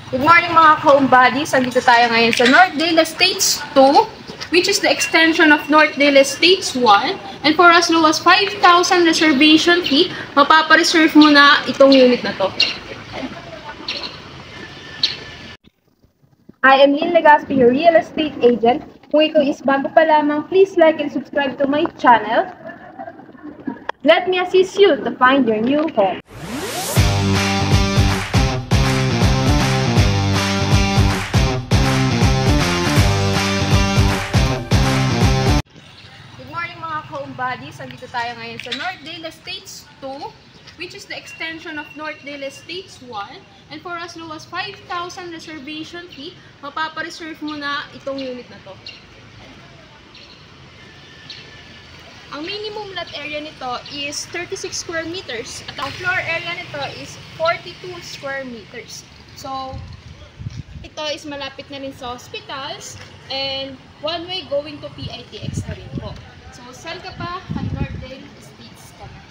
Good morning mga ka-homebodies. Andito tayo ngayon sa Northdale Estates 2, which is the extension of Northdale Estates 1. And for as low as 5,000 reservation fee, mapapareserve mo na itong unit na to. I am Lynn Legaspi, your real estate agent. Kung ikaw is bago pa lamang, please like and subscribe to my channel. Let me assist you to find your new home. Homebodies, andito tayo ngayon sa Northdale Estates 2, which is the extension of Northdale Estates 1. And for as low as 5,000 reservation fee, mapapareserve mo na itong unit na to. Ang minimum lot area nito is 36 square meters at ang floor area nito is 42 square meters. So, ito is malapit na rin sa hospitals and one way going to PITX na rin po. So, saan ka pa? Ang Northdale Estates ka na.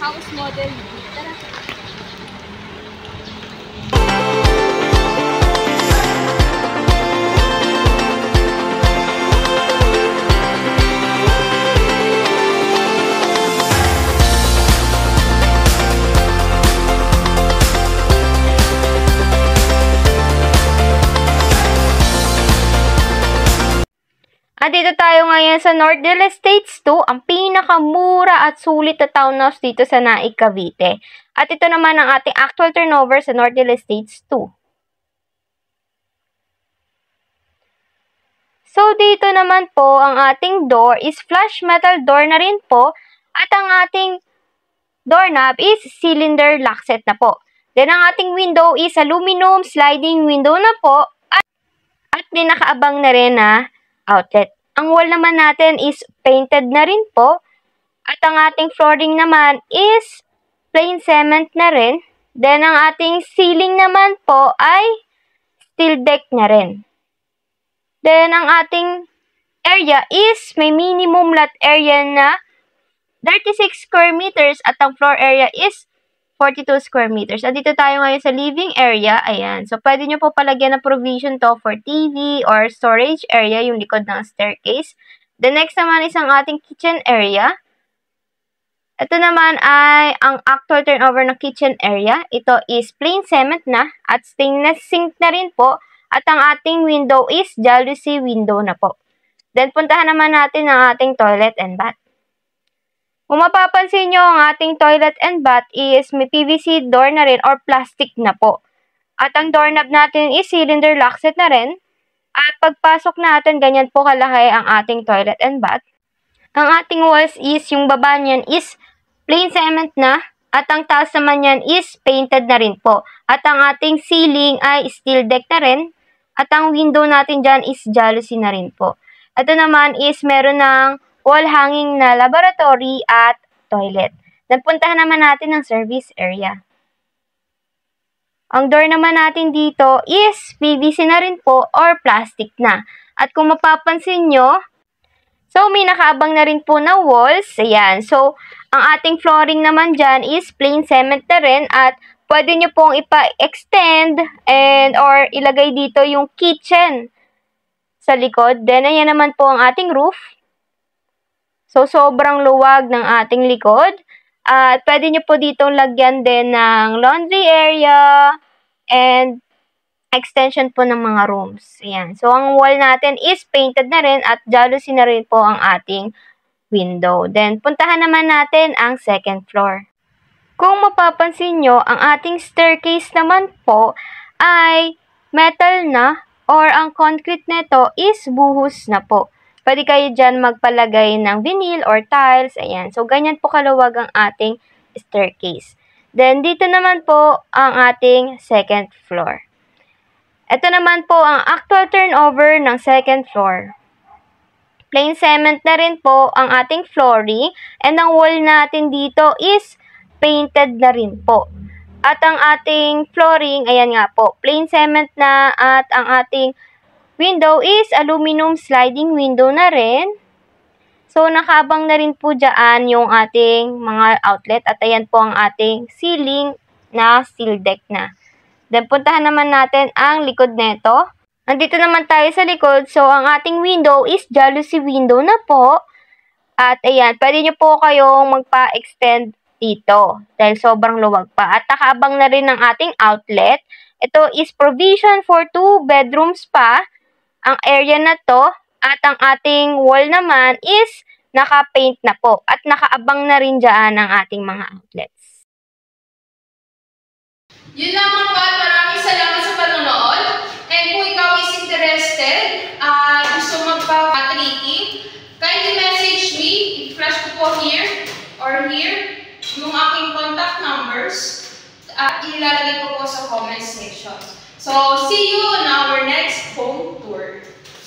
House model. Tara. Dito tayo ngayon sa Northdale Estates 2, ang pinakamura at sulit na townhouse dito sa Naik, Cavite. At ito naman ang ating actual turnover sa Northdale Estates 2. So, dito naman po, ang ating door is flush metal door na rin po. At ang ating doorknob is cylinder lock set na po. Then, ang ating window is aluminum sliding window na po. At din nakaabang na rin na outlet. Ang wall naman natin is painted na rin po. At ang ating flooring naman is plain cement na rin. Then, ang ating ceiling naman po ay steel deck na rin. Then, ang ating area is may minimum lot area na 36 square meters at ang floor area is 42 square meters. At dito tayo ngayon sa living area. Ayan. So, pwede nyo po palagyan ng provision to for TV or storage area, yung likod ng staircase. The next naman is ang ating kitchen area. Ito naman ay ang actual turnover ng kitchen area. Ito is plain cement na at stainless sink na rin po. At ang ating window is jalousie window na po. Then, puntahan naman natin ang ating toilet and bath. Kung mapapansin nyo, ang ating toilet and bath is may PVC door na rin or plastic na po. At ang doorknob natin is cylinder lock set na rin. At pagpasok natin, ganyan po kalaki ang ating toilet and bath. Ang ating walls is, yung baba niyan is plain cement na. At ang taas naman niyan is painted na rin po. At ang ating ceiling ay steel deck na rin. At ang window natin dyan is jalousie na rin po. Ito naman is meron ng wall hanging na laboratory at toilet. Nagpuntahan naman natin ang service area. Ang door naman natin dito is PVC na rin po or plastic na. At kung mapapansin nyo, so may nakaabang na rin po na walls. Ayan. So, ang ating flooring naman dyan is plain cement na rin at pwede nyo pong ipa-extend and or ilagay dito yung kitchen sa likod. Then, ayan naman po ang ating roof. So, sobrang luwag ng ating likod. At pwede nyo po ditong lagyan din ng laundry area and extension po ng mga rooms. Ayan. So, ang wall natin is painted na rin at jalousie na rin po ang ating window. Then, puntahan naman natin ang second floor. Kung mapapansin nyo, ang ating staircase naman po ay metal na or ang concrete nito is buhos na po. Pwede kayo dyan magpalagay ng vinyl or tiles. Ayan. So, ganyan po kaluwag ang ating staircase. Then, dito naman po ang ating second floor. Ito naman po ang actual turnover ng second floor. Plain cement na rin po ang ating flooring and ang wall natin dito is painted na rin po. At ang ating flooring, ayan nga po, plain cement na at ang ating window is aluminum sliding window na rin. So, nakabang na rin po dyan yung ating mga outlet at ayan po ang ating ceiling na steel deck na. Then, puntahan naman natin ang likod neto. Nandito naman tayo sa likod. So, ang ating window is jalousie window na po. At ayan, pwede nyo po kayong magpa-extend dito. Dahil sobrang luwag pa. At nakaabang na rin ng ating outlet. Ito is provision for 2 bedrooms pa. Ang area na to. At ang ating wall naman is naka-paint na po. At nakaabang na rin dyan ang ating mga outlets. Yun lamang ba? Maraming salamat sa panonood. And kung ikaw is interested, gusto magpa-triki, kindly message me. I-flash ko po here or here yung aking contact numbers at ilalagay ko po sa comment section. So, see you